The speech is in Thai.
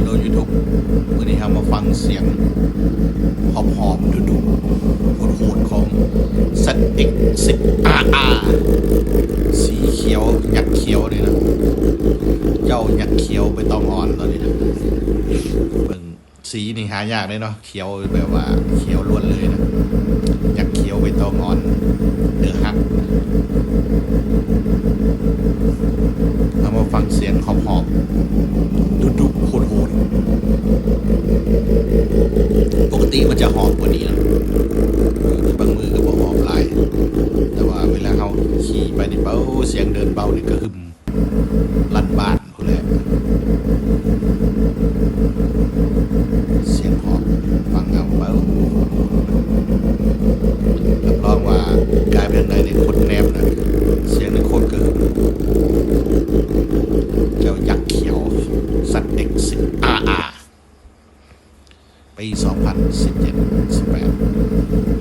โดย YouTube วันนี้เรามาฟังเสียงหอมๆดุๆโหดๆของ ZX10RR สีเขียวยักษ์เขียวนี่นะเจ้ายักษ์เขียวไปต้องอ่อนตอนนี้นะเบิ่งสีนี่หายากเลยเนาะเขียวแบบว่าเขียวล้วนเลยนะยักษ์เขียวไปต้องอ่อนเดือดฮักเรามาฟังเสียงหอมๆดุๆโหดๆปกติมันจะหอมกว่านี้นะบางมือก็บอกหอมหลายแต่ว่าเวลาเขาขี่ไปนี่เป้าเสียงเดินเป้านี่ก็หึมลั่นบ้านพวกนี้เสียงหอมฟังเอาเป้ารับรองว่ากลายเป็นอะไรในคนแนมนะเสียงในคนก็หึมเจ้ายักษ์เขียวZX10RR ปี 2017-18